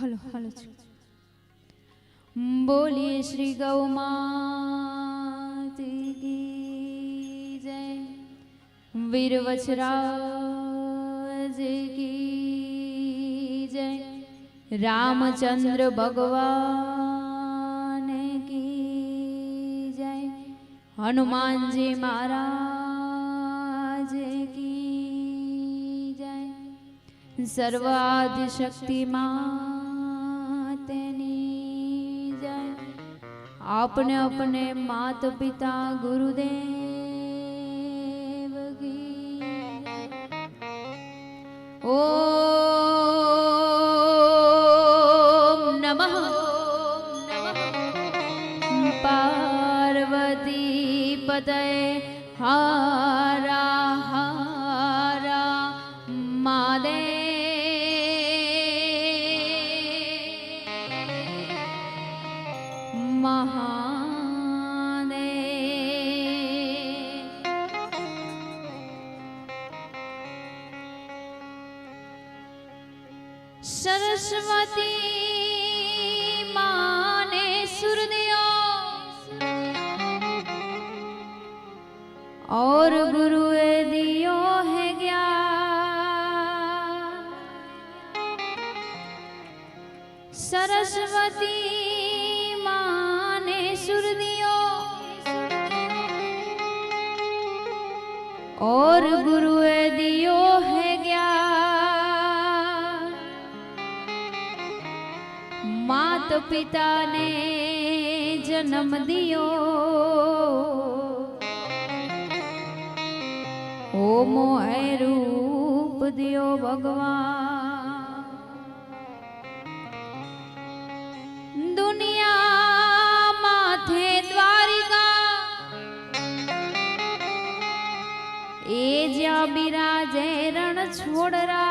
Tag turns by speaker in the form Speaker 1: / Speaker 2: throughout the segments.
Speaker 1: Hello hello બોલીએ શ્રી ગૌ માતા કી જય, વીર વચરાજ કી જય, રામચંદ્ર ભગવાન કી જય, હનુમાનજી મહારાજ કી જય, સર્વાદિ શક્તિમાન તેની જય, આપને अपने मात पिता गुरुदेव की ओम नमः पार्वती पतये हरा हरा महादेव सरस्वती माने सुर दियो और गुरुए दियो है ज्ञान, सरस्वती माने सुर दियो और गुरुए दियो है ज्ञान, मात पिता ने जन्म दियो ओ मोहे रूप दियो भगवान, दुनिया माथे द्वारिका ए ज्या बिराजे रण छोड़रा,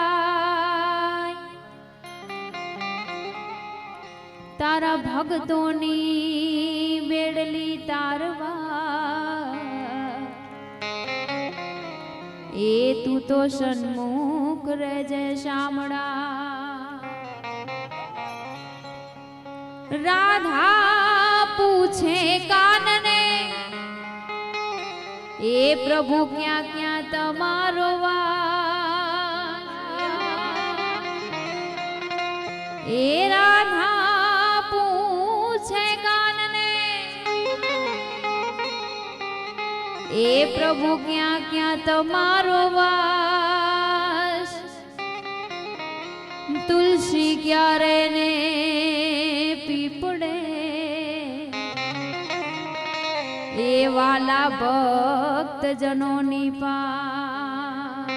Speaker 1: तारा भगतोनी बेड़ली तारवा ए तू तो सन्मुख रहे शामड़ा, राधा पूछे कानने ए प्रभु क्या क्या तमारो वास, ए राधा ए प्रभु क्या क्या तमारो वास, तुलसी क्या रहने पीपड़े ए वाला भक्त जनोनी पास,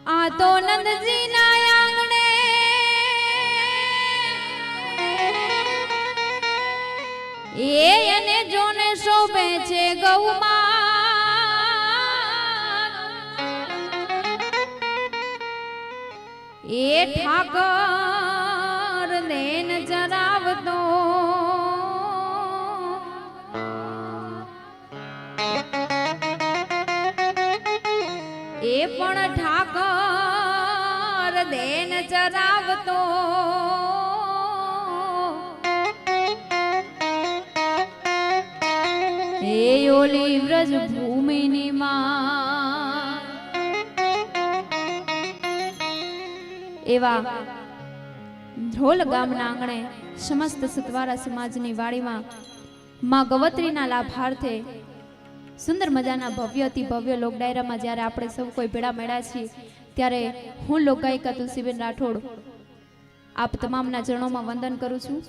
Speaker 1: आ तो नंद जी ना आंगणे એને જોને શોભે છે ગૌમાં, એ ઠાકર દેન જરાવતો એ પણ ઠાકર દેન જરાવતો ઓલી વ્રજ ભૂમિની માં એવા ધ્રોલ ગામના આંગણે સમસ્ત સતવારા સમાજની વાડીમાં માં ગવત્રીના લાભાર્થે સુંદર મજાના ભવ્ય અતિ ભવ્ય લોક ડાયરામાં જ્યારે આપણે સૌ કોઈ ભેળા મળ્યા છીએ ત્યારે હું લોકગાયિકા તુલસીબેન રાઠોડ આપ તમામના ચરણોમાં વંદન કરું છું।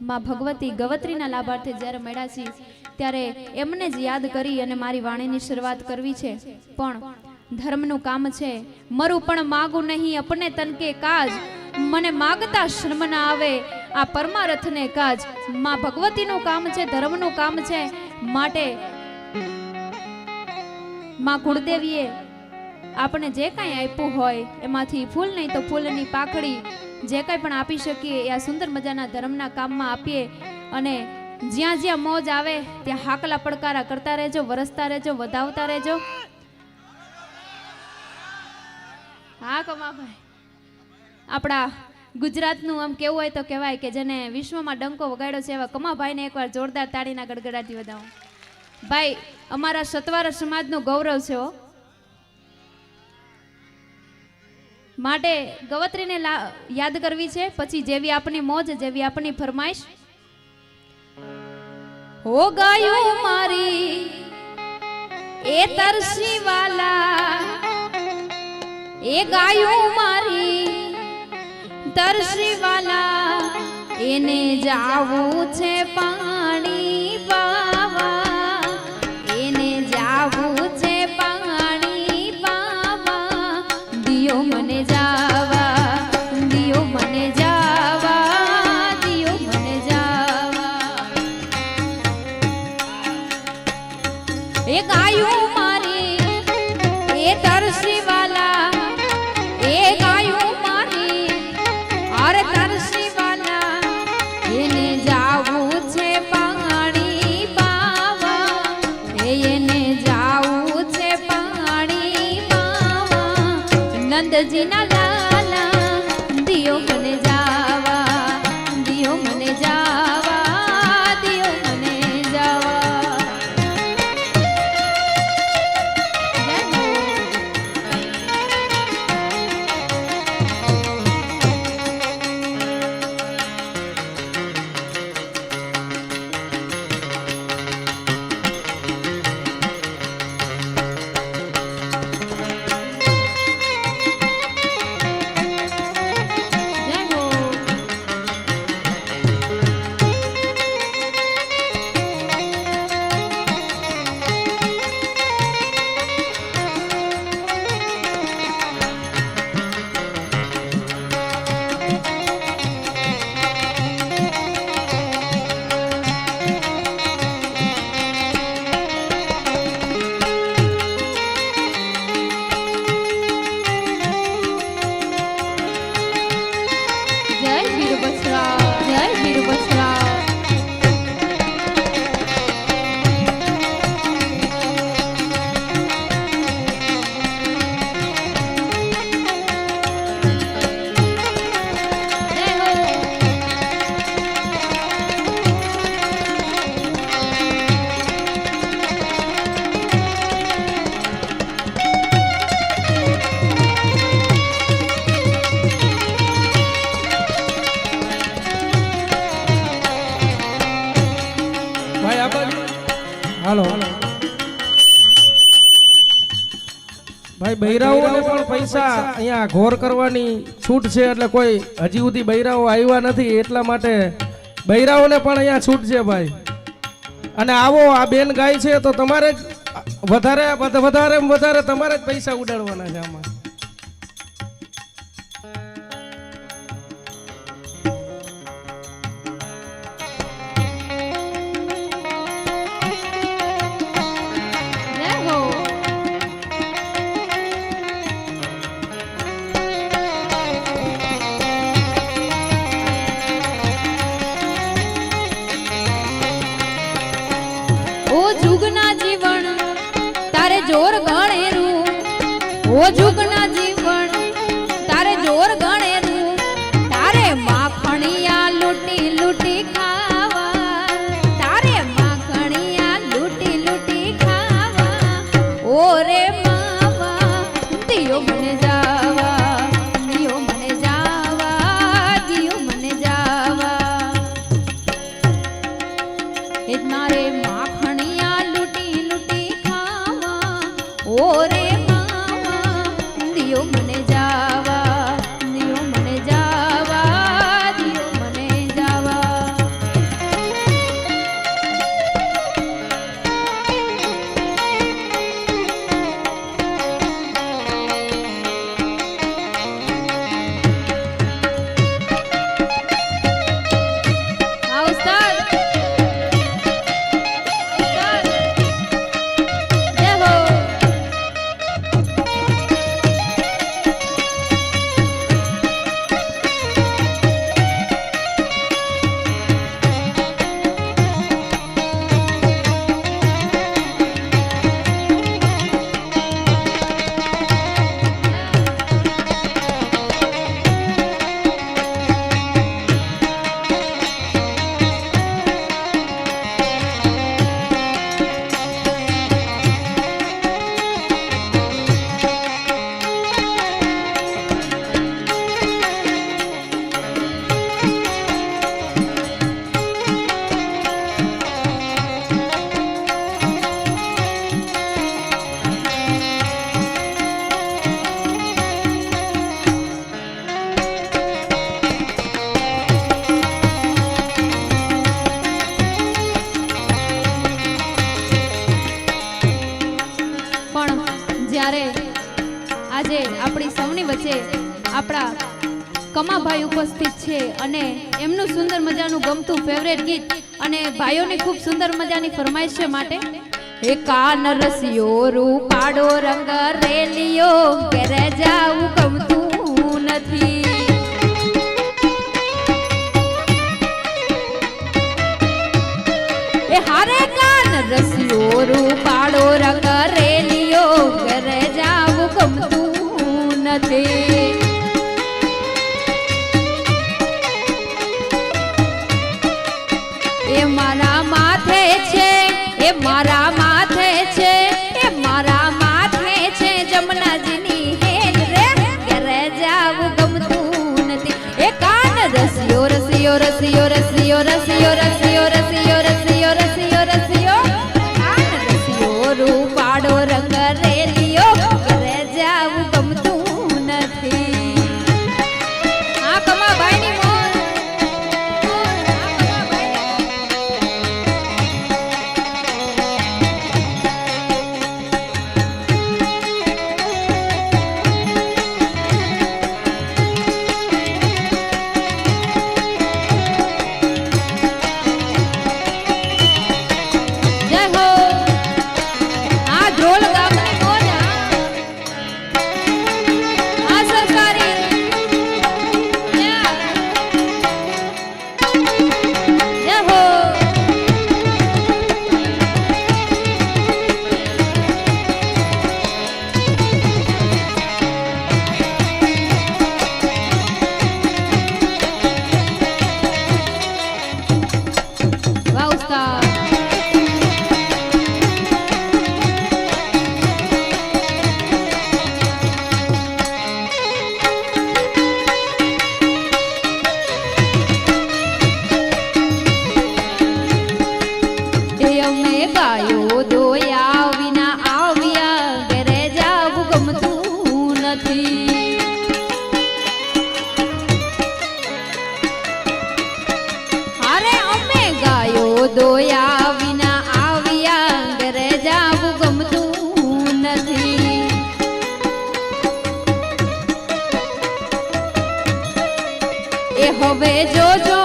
Speaker 1: માં ભગવતી ગવત્રીના લાભાર્થે જ્યારે મળ્યા છીએ ત્યારે એમને જ યાદ કરી અને મારી વાણીની શરૂઆત કરવી છે, પણ ધર્મનું કામ છે, મરું પણ માગું નહીં અપને તન કે કાજ, મને માગતા શર્મ ના આવે આ પરમારથને કાજ। માં ભગવતીનું કામ છે, ધર્મનું કામ છે, માટે માં કુળદેવીએ આપણે જે કાંઈ આપ્યું હોય એમાંથી ફૂલ નહીં તો ફૂલની પાખડી જે કાંઈ પણ આપી શકીએ એ આ સુંદર મજાના ધર્મના કામમાં આપીએ અને જ્યાં જ્યાં મોજ આવે ત્યાં હાકલા પડકારા કરતા રહેજો, વરસતા રહેજો, વધાવતા રહેજો। હા કમાભાઈ, આપણા ગુજરાતનું આમ કેવું હોય તો કહેવાય કે જેને વિશ્વમાં ડંકો વગાડ્યો છે એવા કમાભાઈને એકવાર જોરદાર તાળીના ગડગડાટી વધાવો. ભાઈ અમારા સતવારા સમાજનું ગૌરવ છે હો. માટે ગવત્રીને યાદ કરવી છે, પછી જેવી આપણી મોજ જેવી આપણી ફરમાઈશ. હો ગાયું મારી એ તરસી વાલા, એ ગાયું મારી તરસી વાલા, એને જાવું છે પાણી પાવા, એને જાવું છે પાણી પાવા, દિયો મને જાવા, દિયો મને જાવા, દિયો મને જાવા. એ ગાયું મારી એ તરસી વાલા, એ ગાયું મારી અરે તરસી વાલા, એને જાવું છે પાણી પાવા, એને જાવું છે પાણી પાવા, નંદજીના લાલા, દિયો મને જાવા, દિયો મને જાવા, દિયો મને જાવા.
Speaker 2: હાલો ભાઈ, બૈરાઓને પણ પૈસા અહીંયા ઘોર કરવાની છૂટ છે, એટલે કોઈ હજી સુધી બૈરાઓ આવ્યા નથી, એટલા માટે બૈરાઓને પણ અહીંયા છૂટ છે ભાઈ. અને આવો, આ બેન ગાય છે તો તમારે વધારે વધારે તમારે જ પૈસા ઉડાડવાના છે આમાં.
Speaker 1: જોર ગણેરું, ઓ જુગના જીવન તારે જોર ગણેરું, તારે માખણિયા લૂટી લૂટી ખાવા, તારે માખણિયા લૂટી લૂટી ખાવા, ઓરે માવા, દિયો મને જાવા, દિયો મને જાવા, દિયો મને જાવા. એ મારે માખણિયા લૂટી લૂટી ઓરે માવા, દિયો મને જાવા, દિયો મને જાવા, દિયો મને જાવા. હા ઉસ્તાદ, જ્યારે આજે આપણી સૌની વચ્ચે આપણા કમાભાઈ ઉપસ્થિત છે અને એમનું સુંદર મજાનું ગમતું ફેવરેટ ગીત અને ભાઈઓની ખૂબ સુંદર મજાની ફરમાઈશ છે માટે એ કાન રસિયો રૂપાડો રંગ રેલિયો ઘરે જાવું ગમતું નથી એ હારે કાન રસિયો રૂપાડો રંગ રેલિયો ઘરે જાવું ગમતું નથી એ મારા માથે છે એ મારા માથે છે એ મારા માથે છે જમનાજીની હેલ રે ઘરે જાવું ગમતું નથી એ કાન રસિયો રસિયો રસિયો રસિયો રસિયો રસિયો રસિયો રસિયો રસિયો રસિયો કાન રસિયો રૂપાડો રંગ રેલિયો ઘરે જાવું ગમતું નથી આ કમાભાઈની મોર જય હો આ ધ્રોલ ગામની મોજ આ સરકારી જય હો વાહ ઉસ્તાદ એ અમે ગાયો દોયા વિના આવ્યા ઘરે જાવું ગમતું નથી અરે અમે ગાયો દોયા વિના આવ્યા ઘરે જાવું ગમતું નથી એ હવે જોજો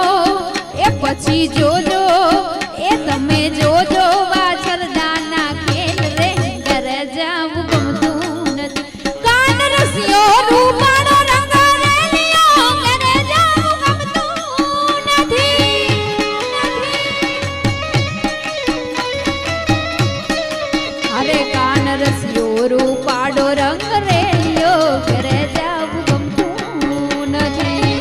Speaker 1: એ પછી જોજો એ તમે જોજો વાછરદાના ખેલ રે ઘરે જાવું ગમતું નથી કાન રસિયો રૂપાળો રંગ રેલિયો ઘરે જાવું ગમતું નથી અરે કાન રસિયો રૂપાળો રંગ રેલિયો ઘરે જાવું ગમતું નથી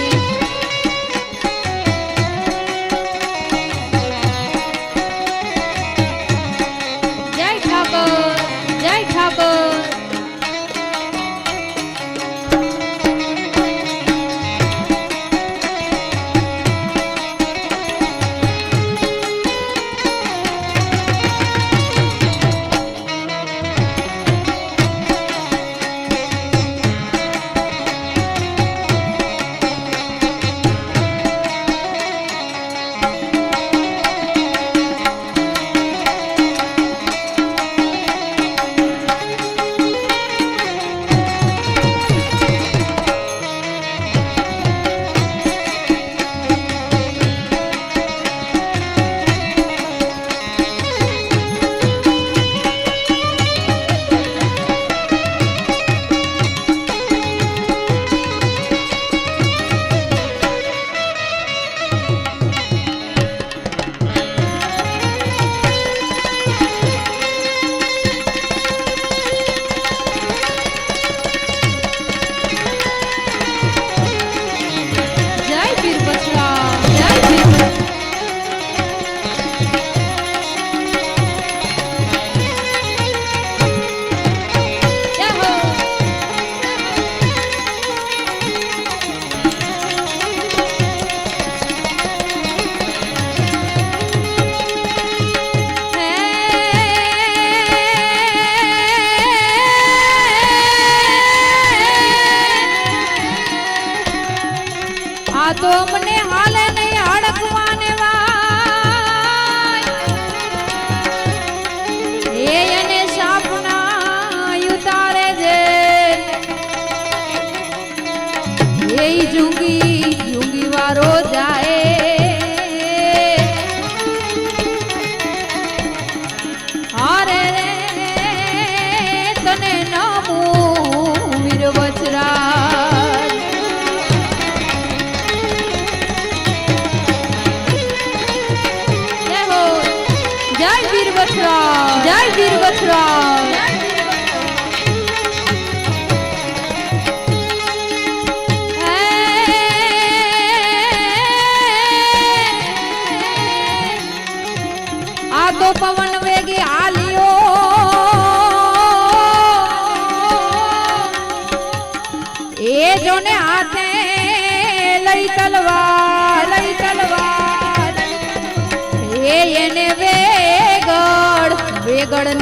Speaker 1: જય ઠાકોર જય ઠાકોર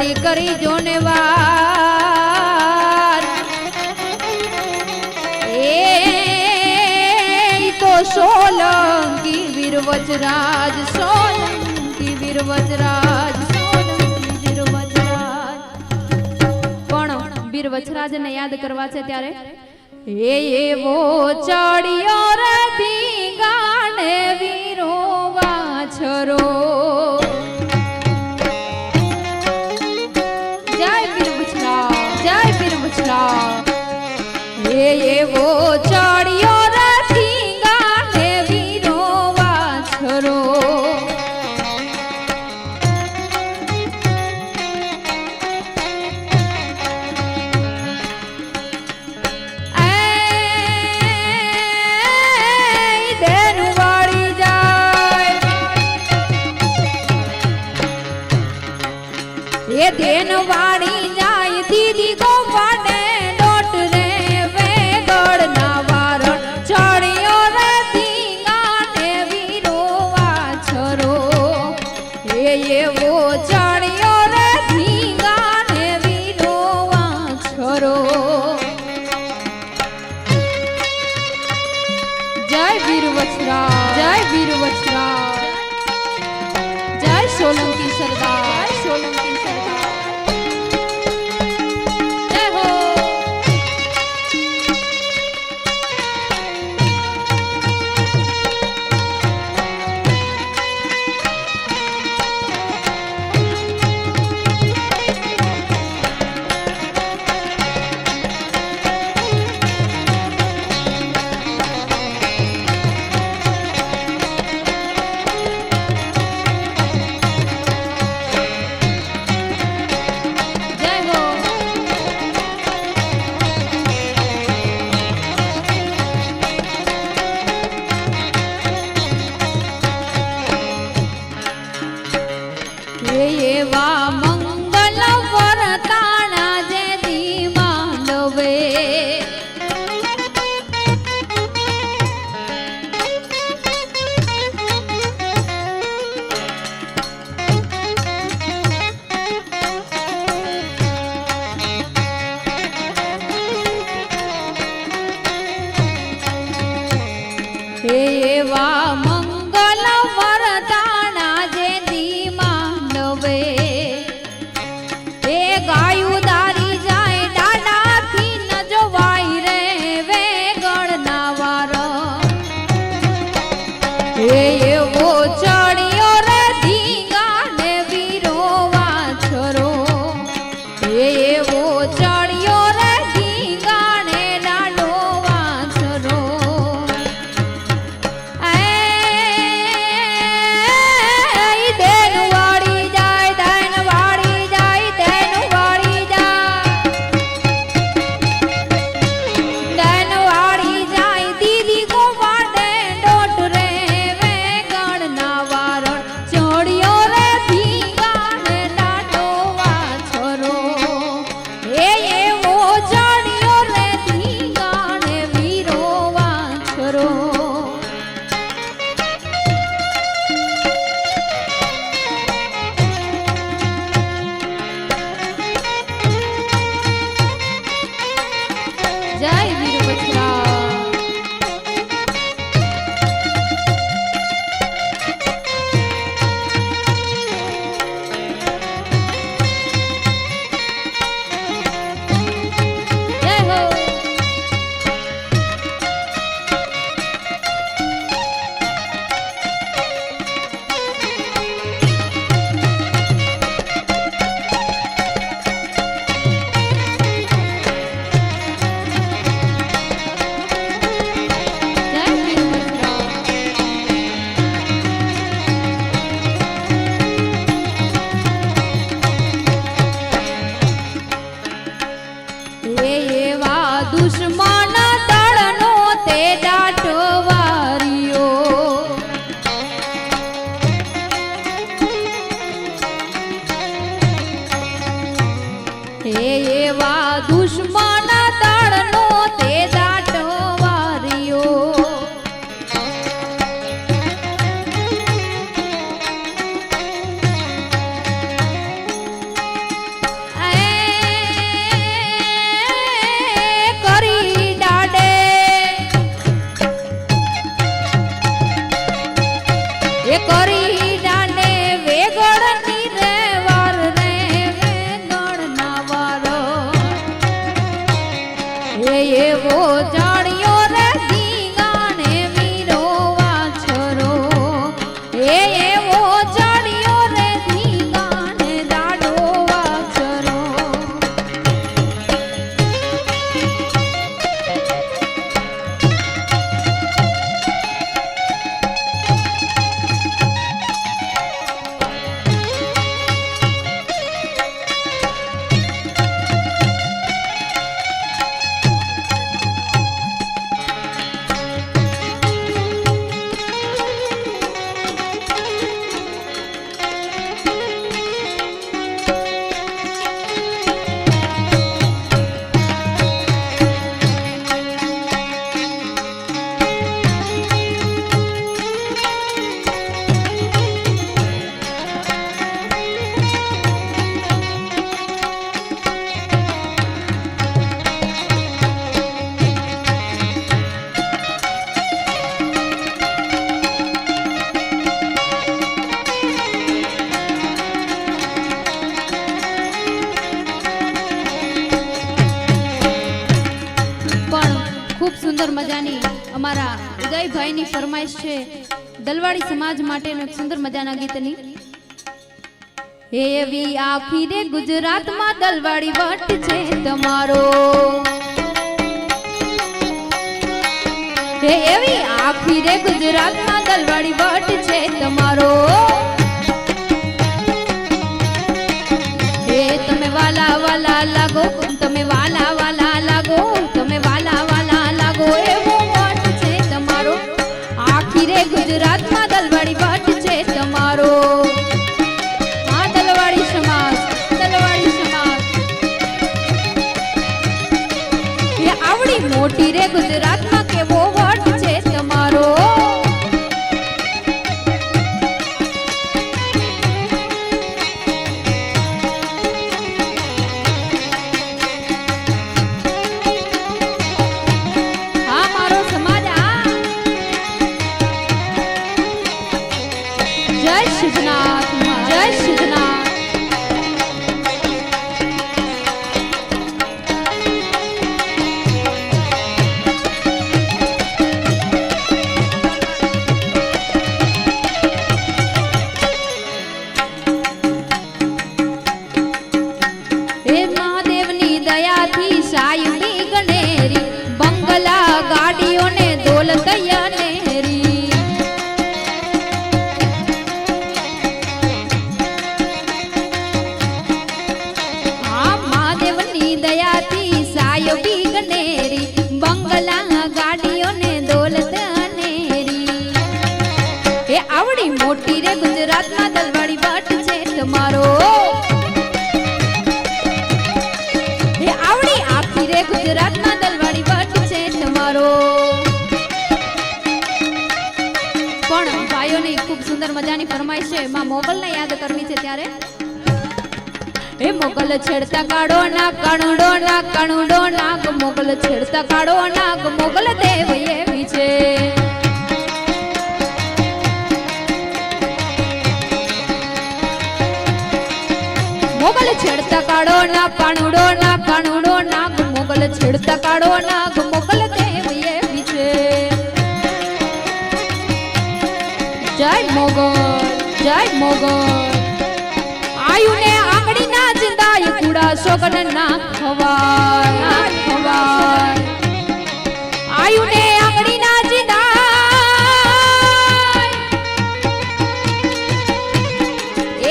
Speaker 1: જલ્દી કરી જો ને વાર એ તો સોલંકી વીર વજરાજ સોલંકી વીર વજરાજ સોલંકી વીર વજરાજ પણ વીર વજરાજને યાદ કરવા છે ત્યારે એવો ચડિયો રે ધીંગાણે વીરો વાછરો જય વીર વજરાજ જય વીર વજરાજ એવો ચડિયો રે ધીંગાણે વીરો વાછરો એ દેન વાળી જાય દીદી ગોવાને ડોટ રે વેગળ ના વારણ ચડિયો રે ધીંગાણે વીરો વાછરો એવો ચડિયો રે ધીંગાણે વીરો વાછરો જય વીર વજરાજ જય વીર વજરાજ જય સોલંકી સરદાર સોલંકી સરદાર જય હો એવા મંગલ વરતાણા જે દી માંડવે એવા મંગલ વરતાણા જે દી માંડવે એ ગાયું દારી જાય ડાડાથી ન જોવાય રે વેગળ ના વાર એવો ચડિયો રે ધીંગાણે વીરો વાછરો એવો ચડિયો રે ધીંગાણે લાડો વાછરો સુંદર મજાની અમારા ઉદયભાઈની ફરમાઈશ છે દલવાડી સમાજ માટેનું એક સુંદર મજાના ગીતની. એવી આખી રે ગુજરાતમાં દલવાડી વટ છે તમારો, એવી આખી રે ગુજરાતમાં દલવાડી વટ છે તમારો. એ તમે વાલા વાલા લાગો, તમે વાલા વાલા લાગો, તમે વાલા વાલા લાગો, એવો વટ છે તમારો. આખી રે ગુજરાતમાં દલવાડી વટ છે તમારો. આ દલવાડી સમાજ, દલવાડી સમાજ એ આવડી મોટી રે ગુજરાતમાં કેવો વટ છે તમારો. હા મારો સમાજ આ જય સિદ્ધનાથ, જય સિદ્ધનાથ. હે મહાદેવની દયાથી સાયુની ગણેરી, બંગલા ગાડીઓને દોલત નેરી. આ મહાદેવની દયાથી સાયુની ગણેરી, બંગલા ગાડીઓને દોલત નેરી. એ આવડી મોટી રે ગુજરાતમાં દલવાડી વટ છે તમારો. એ આવડી આખી રે ગુજરાતમાં દલવાડી વટ છે તમારો. પણ ભાઈઓની ખૂબ સુંદર મજાની ફરમાઈશ છે, માં મોગલને યાદ કરવી છે ત્યારે. એ મોગલ છેડતા કાળો નાગ, કાણુડો નાગ, કાણુડો નાગ, મોગલ છેડતા કાળો નાગ, મોગલ દેવ એવી છે. મોગલ છેડતા કાળો નાગ, કાણુડો નાગ, કાણુડો નાગ, મોગલ છેડતા કાળો નાગ, મોગલ દેવ એવી છે. જય મોગલ, જય મોગલ. આયુને આંગળી ના ચિંતાય, કુડા સોગન ના ખવાય, ના ખવાય. આયુને આંગળી ના ચિંતાય,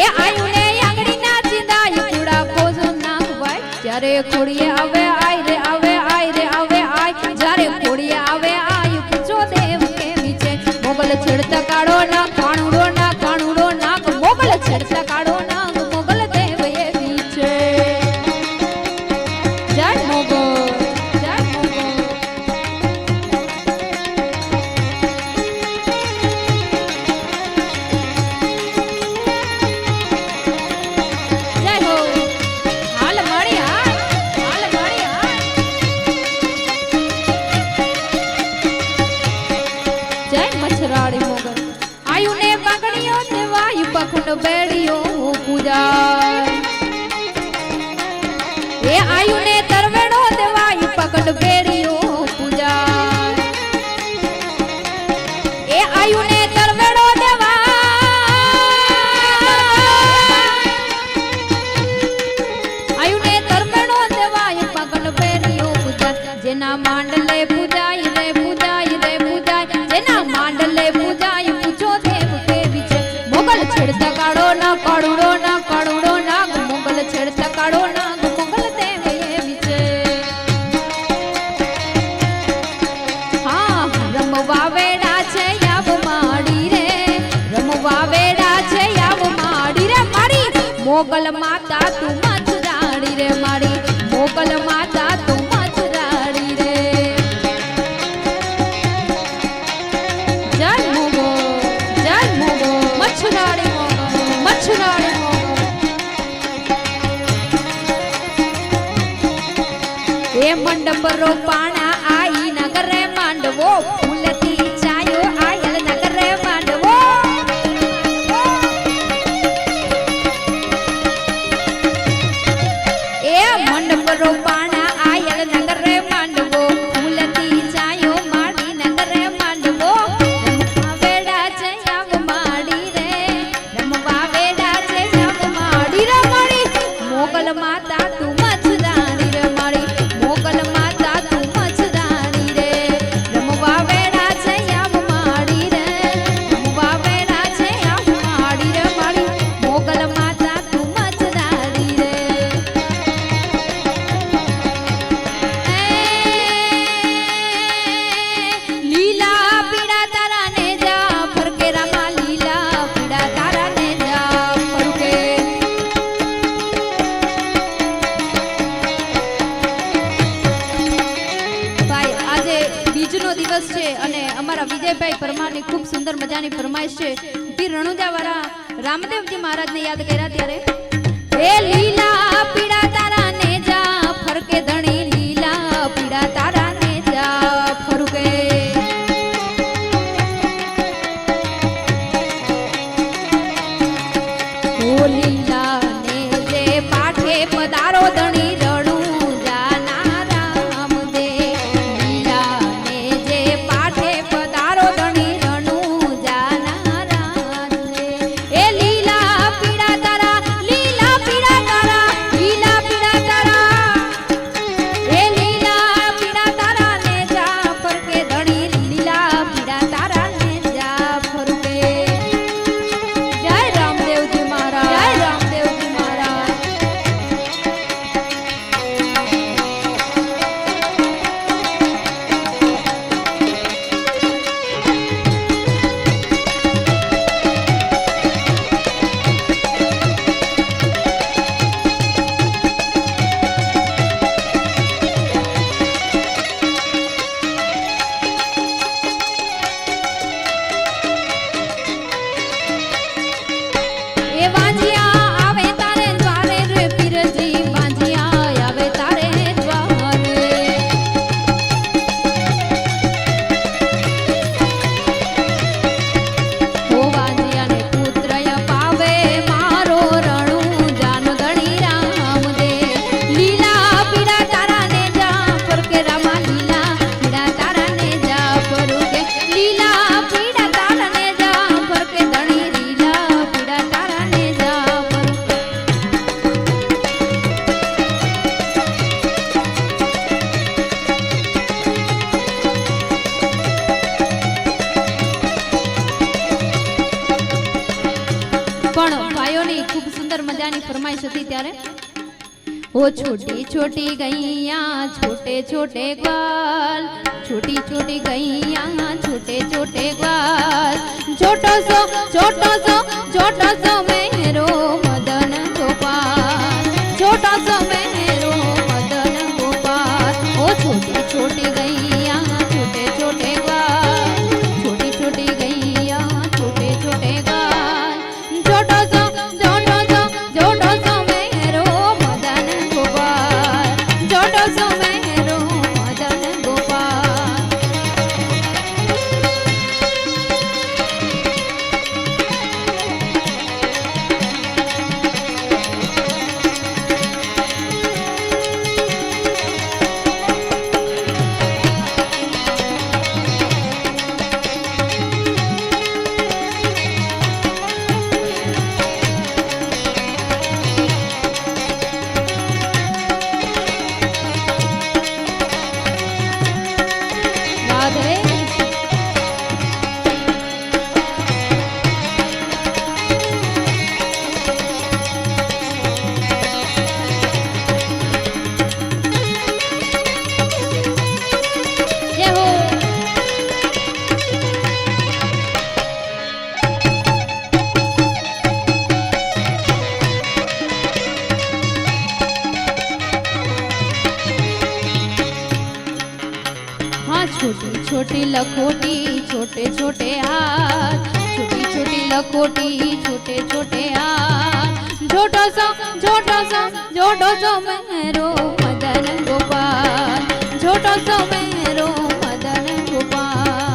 Speaker 1: એ આયુને આંગળી ના ચિંતાય, કુડા કોજો ના ખવાય. જ્યારે ખોડીએ આવે આય રે આવે, આય રે આવે આય, જ્યારે ખોડીએ આવે આય, પૂછો દેવ કેવી છે. મોગલ છેડતા કાળો ના, કાણુડો ના, કાણુડો નાગ, મોગલ છેડતા કાળો નાગ, મોગલ દેવ એવી છે. જય મોગલ, જય મોગલ. જય હો. હાલ મારી હાલ, હાલ મારી હાલ. જય મચ્છરાળી મોગલ. આયુને પાઘડીઓ દેવાય, પખંડ બેડીઓ પૂજાય. એ આયુને તરવેડો દેવાય, પખંડ બેડીઓ પૂજાય. એ આયુને તરવેડો દેવાય, આયુને તરવેડો દેવાય, પખંડ બેડીઓ પૂજાય. જેના માંડલે પૂજાય રે, પૂજાય રે પૂજાય, જેના માંડલે પૂજાય, પૂછો દેવ કેવી છે. મોગલ છેડતા કાળો ના, કાળુડો ના, કાળુડો નાગ, મોગલ છેડતા કાળો નાગ, મોગલ દેવ એવી છે. હા રમવા વેડા છે યાવ માડી રે, રમવા વેડા છે યાવ માડી રે મારી. મોગલ માતા તું મચરાડી રે મારી, મોગલ માતા તું મચરાડી રે. જય મોગલ, જય મોગલ. મચ્છરાડી મોગલ, મચ્છરાડી મોગલ. એ મંડપ રોપાણા આઈ નગરે માંડવો, ફૂલથી છાયો આયલ નગરે માંડવો. એ મંડપ રોપાણા આયલ નગરે માંડવો, ફૂલથી છાયો દિવસ છે અને અમારા વિજયભાઈ પરમારની ખૂબ સુંદર મજાની ફરમાઈશ છે પીર રણુજાવાળા રામદેવજી મહારાજને યાદ કર્યા ત્યારે એ લીલા પીડા તારા ને જા ફરકે ધણી લીલા પીડા તારા ને જા ફરકે ઓ લીલા ને જે પાઠે પધારો ધણી ओ छोटी छोटी गैया छोटे छोटे ग्वाल छोटी छोटी गैया छोटे छोटे ग्वाल छोटो सो मेरो मदन गोपाल छोटो सो मेरो मदन गोपाल ओ छोटी छोटी गैया छोटे छोटे ग्वाल छोटी छोटी गैया छोटे छोटे ग्वाल छोटो सो छोटी छोटी लखोटी छोटे छोटे हाथ छोटी छोटी लखोटी छोटे छोटे हाथ छोटो सो मेरो मदन गोपाल छोटो सो मेरो मदन गोपाल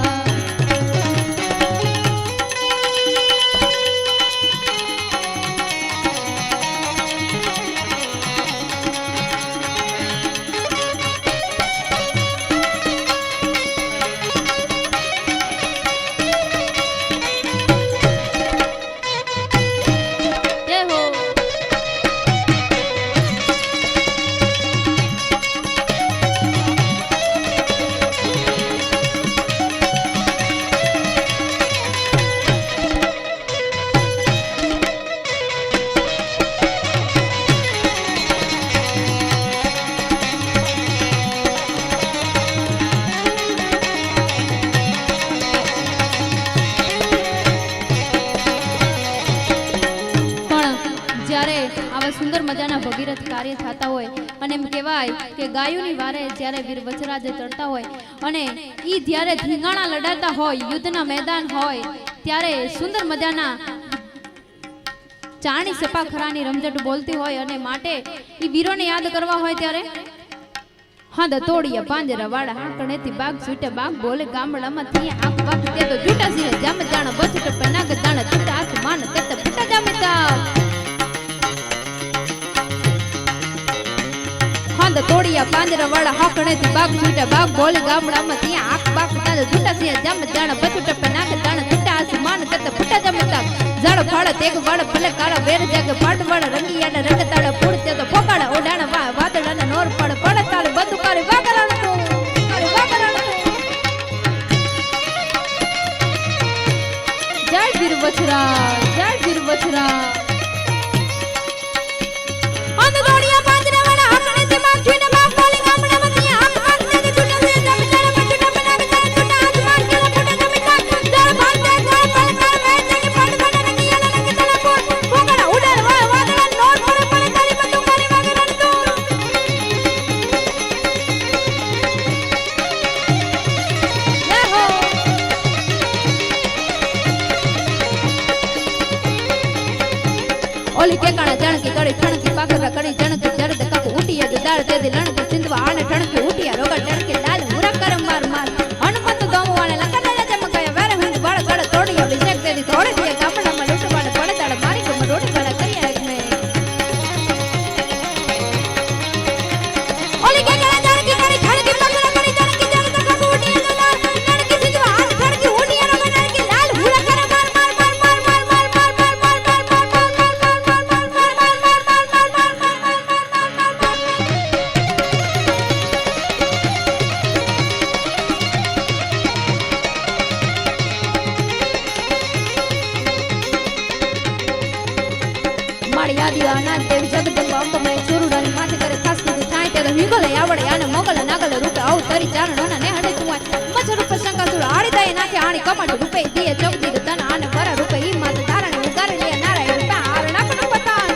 Speaker 1: સુંદર મજાના ભગીરથ કાર્ય થતા હોય અને એમ કહેવાય કે ગાયોની વારે જ્યારે વીર વચરાજ ચડતા હોય અને ઈ જ્યારે ધીંગાણા લડાતા હોય, યુદ્ધના મેદાન હોય, ત્યારે સુંદર મજાના ચાણી સપાખરાની રમઝટ બોલતી હોય અને માટે ઈ વીરોને યાદ કરવા હોય ત્યારે હા દ તોડિયા પાંજરા વાળા હાંકણેથી બાગ છૂટે બાગ બોલે ગામડામાં થી આંખ વાગ તે તો જૂટા સિરે જામ જાણ બચ ટપે નાગ જાણ છૂટા હાથ માન તે તો ફૂટા જામતા હા દ તોડિયા પાંજરા વાળા હાંકણેથી બાગ છૂટે બાગ બોલે ગામડામાં થી આંખ વાગ તે તો જૂટા સિરે જામ જાણ બચ ટપે નાગ જાણ છૂટા હાથ માન તે તો ફૂટા જામતા ઝાડ ફાળ તેગ વાળ ભલે કાળા બેર જાગ પાટ વાળ રંગિયાના રંગ તાળા ફૂડ તે તો ફોકાડા ઓડાણા વાદળાના નોર પડ પડ તાળ બધું કરે વાગરણ તો જય વીર વછરા જય વીર વછરા અંધોડિયા પાંજરા વાળા હાકણે થી માગ છૂને માગ બોલે ગામડા મતી આંખ આંખ તે છૂટા સે જમ જમ છૂટા બના કે છૂટા હાથ માર કે ફૂટા જમતા જળ ભાગ દે જળ પલ કર મે જગ પડ બના રંગિયાના રંગ તાળા ફોકાડા ઉડાડ વાદળા નોર પડ પડ તાળી બધું કરે વાગરણ તો ઓલી કેકાણા જણકી કડી ઠણકી પાકરા કડી જણકી જરદ કક ઉટિયા જો દાળ તેદી લણકી સિંધવા આને ઠણકી ઉટિયા રોગા ઠણકી લાલ મુરા કરમ માર માર હનુમંત દોમ વાળે લકડા રાજા મકાયા વેરે હું બાળ ગળ તોડિયા વિજેક તેદી થોડે થી ગામડામાં લૂટ વાળે પડે તાળ મારી ગમ રોટી વાળા કર્યા એક મે ઓલી કેકાણા જણકી કડી ઠણકી પાકરા કડી જણકી જરદ કક ઉટિયા જો દાળ લણકી સિંધવા આને ઠણકી ઉટિયા રોગા ઠણકી લાલ મુરા કરમ માર માર માર માર માર માર માર માર માર માર મારી યાદી અનાજ દેવી જગદંબા અંબમય ચોરુડાની માથે કરે ખાસ કીધું થાય ત્યારે વિગલે આવડે આને મોગલ નાગલ રૂપે આવ તરી ચારણોના ને હડે તું મચ્છર રૂપે શંકાસુર આડી દે નાખે આણી કમટ રૂપે દીએ જગદી તન આને વરા રૂપે ઈ માથે ધારણે ઉગારે લે નારાયણ રૂપે આરણા કનો પતાન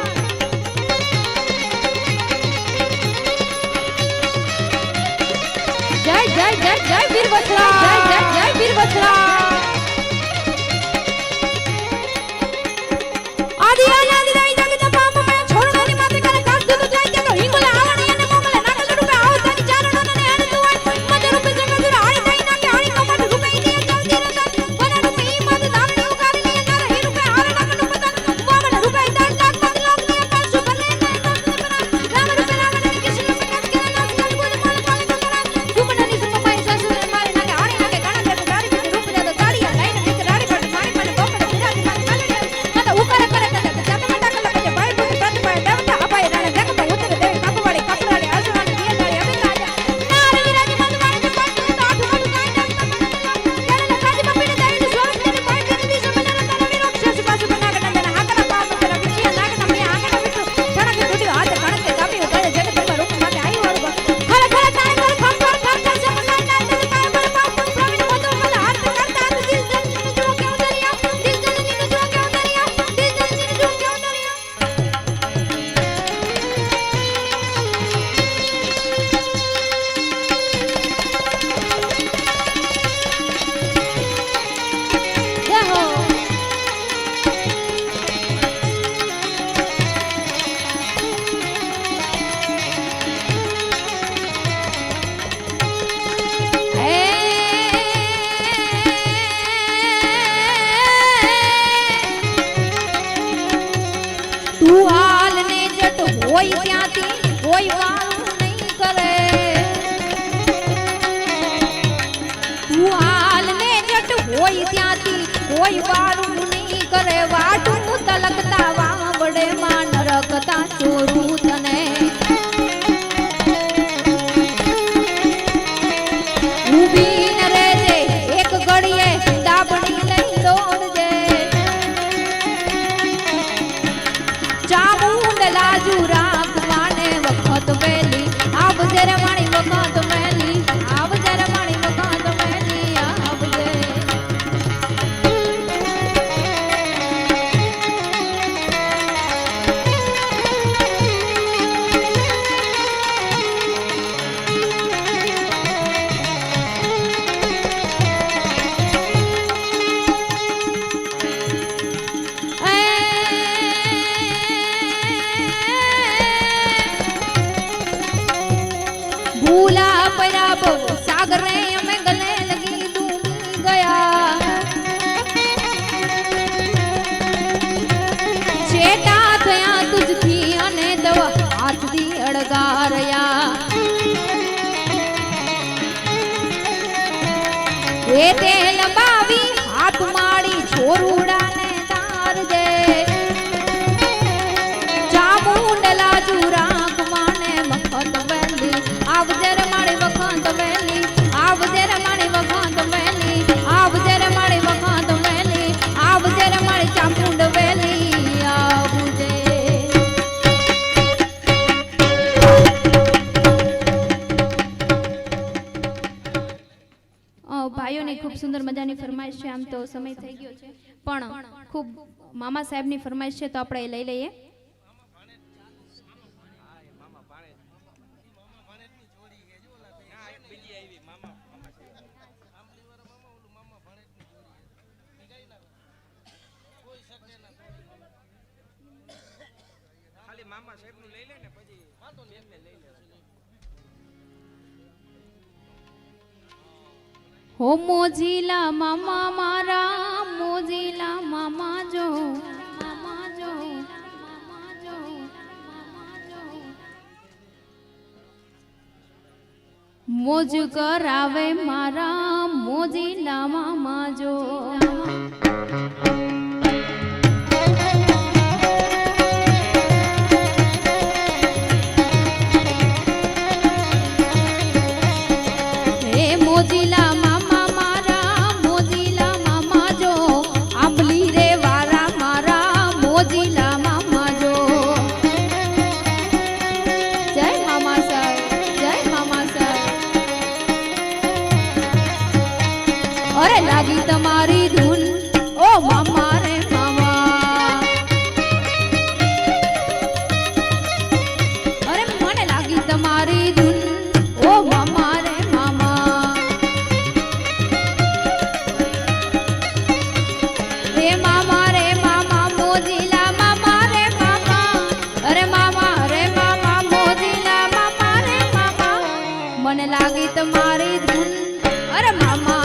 Speaker 1: જય જય જય જય વીર વછરા જય જય જય વીર વછરા આદિ આદિ દઈ જગત પાપ મે છોડવાની માથે કરે કાક દૂધ જાય કે તો હિંગલા આવણી અને મોગલે નાગલ રૂપે આવ તની ચારણોને ને હણ તું મજ રૂપે જગદુર આડી દઈ નાખે આણી કમટ રૂપે ઈ દે જલ્દી રતન વના રૂપે ઈ માથે ધામણે ઉગારી લે નાર હી રૂપે આરણા કનો પતન મોગલે રૂપે દાન દાન મત લોક ને પાછો બને ને રામ રૂપે રાવણ કૃષ્ણ સકાત કે નામ કર બોલ બોલ બોલ કરા સુમનાની સુમપાઈ સાસુને મારી નાખે આણી નાખે ગાણા દે ગાડી રૂપે દે તો ગાડીયા લઈને નીક રાડી પડ મારી મને બોપડે બિરાજી મારી કાલે મત ઉકારે કરે તું હાલ ને જટ હોય ત્યાંથી કોઈ વાળું નહીં કરે તું હાલ ને જટ હોય ત્યાંથી કોઈ વાળું નહીં કરે વાટું તલકતા વાવડે માં નરકતા ચોરું તને ઊભી ન રહેજે એક ઘડીએ દાબણી લઈ દોડજે ચામુંડ લાજુ રાખવાને વખત વેલી આવજે રે મારી વખત વેલી આવજે રે મારી વખત વેલી આવજે गुलाब सागर रे અમે ગલે લગી ડૂબી ગયા છેટા થયા તુજથી અને દવા હાથથી અડગારયા એ તે લંબાવી હાથ માડી છોરુડાને તાર દે ચામુંડલા જુરા કમાને મખત વેલી આવજે રે મારી વખત વેલી આવજે રે મારી વખત વેલી આવજે રે મારી વખત વેલી આવજે રે મારી ચામુંડ વેલી આવજે ભાઈઓની ખૂબ સુંદર મજાની ફરમાઈશ છે આમ તો સમય થઈ ગયો છે પણ ખૂબ મામા સાહેબની ફરમાઈશ છે તો આપણે લઈ લઈએ હો મોજીલા મામા મારા મોજીલા મામા જો મામા જો મામા જો મામા જો મોજ કરાવે મારા મોજીલા મામા જો હે મોજીલા લાગી તમારી ધૂન ઓ મામા રે મામા અરે મને લાગી તમારી ધૂન ઓ મામા રે મામા રે મામા મોજીલા મામા રે મામા અરે મામા રે મામા મોજીલા મામા રે મામા મને લાગી તમારી ધૂન અરે મામા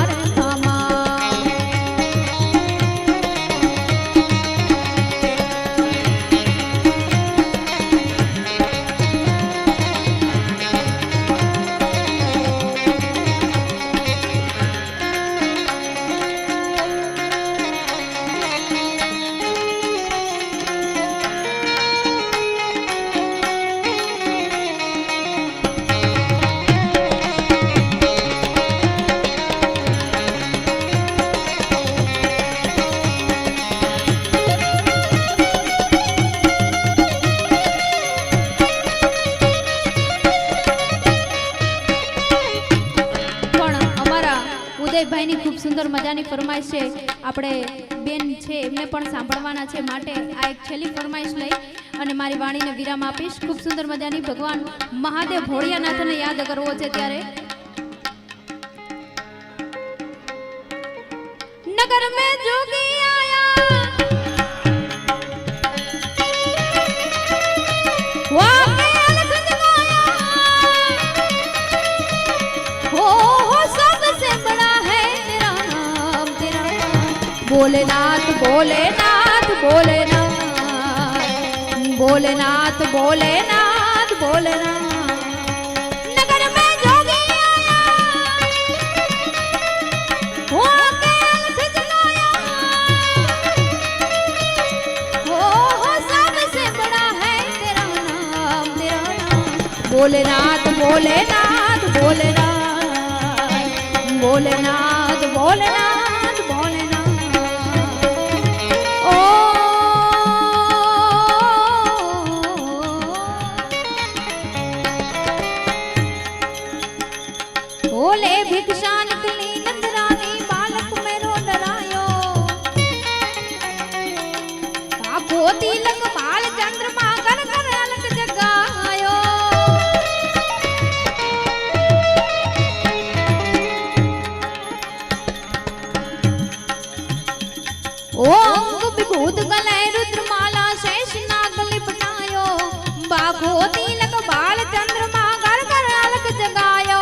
Speaker 1: ઉદયભાઈની ખૂબ સુંદર મજાની ફરમાઈશ છે આપણે બેન છે એમને પણ સાંભળવાના છે માટે આ એક છેલ્લી ફરમાઈશ લઈ અને મારી વાણીને વિરામ આપીશ ખૂબ સુંદર મજાની ભગવાન મહાદેવ ભોળિયાનાથને યાદ કરવો છે ત્યારે નગર મેં જોગી આયા भोलेनाथ भोलेनाथ भोलेनाथ भोलेनाथ भोलेनाथ भोलेनाथ नगर में जोगी आया हो के अर्थ जगाया हो सबसे बड़ा है तेरा नाम भोलेनाथ भोलेनाथ भोलेनाथ भोलेनाथ भोलेनाथ भोले भिक्षा निकली नंदरानी बालक मेरो डरायो आखो तिलक बाल चंद्रमा कर कर अलग जगायो ओ अंग विभूत गले रुद्रमाला शेष नाग लिपटायो बाखो तिलक बाल चंद्रमा कर कर अलग जगायो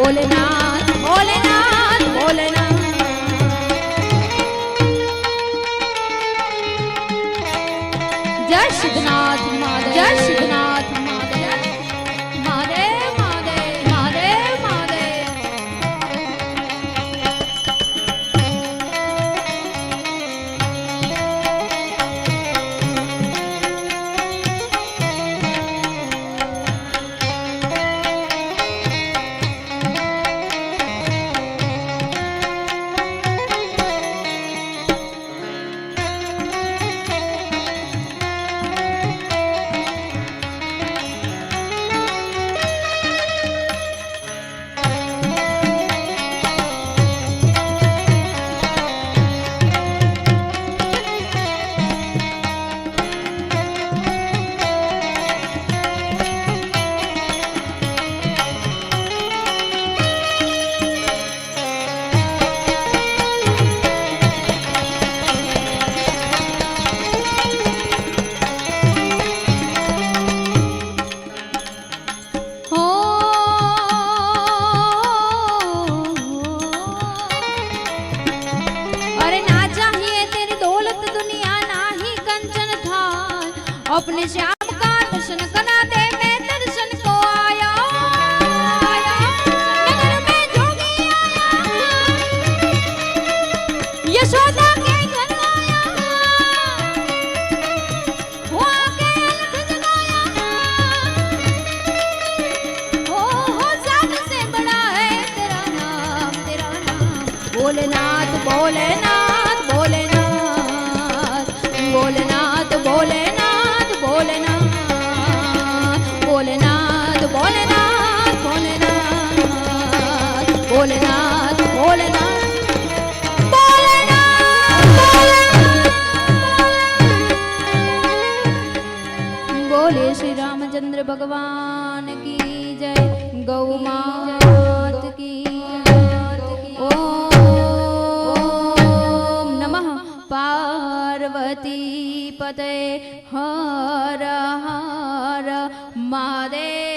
Speaker 1: ભોલેનાથ ભોલેનાથ ભોલેનાથ જય સિદ્ધનાથ મહાદેવ જય સિદ્ધનાથ મહાદેવ મહાદેવ મહાદેવ મહાદેવ મહાદેવ अपने श्याम का दर्शन करा दे मैं दर्शन को आया नगर में जोगी आया यशोदा के घर आया हो आके अलग जगाया हो सबसे बड़ा है तेरा नाम भोलेनाथ भोलेनाथ भोलेनाथ भोलेनाथ भोलेनाथ भोलेनाथ भोलेनाथ भोलेनाथ भोलेनाथ भोलेनाथ भोलेनाथ बोले श्री रामचंद्र भगवान की जय गौ मात की ओम नमः पार्वती पते हर हर महादेव।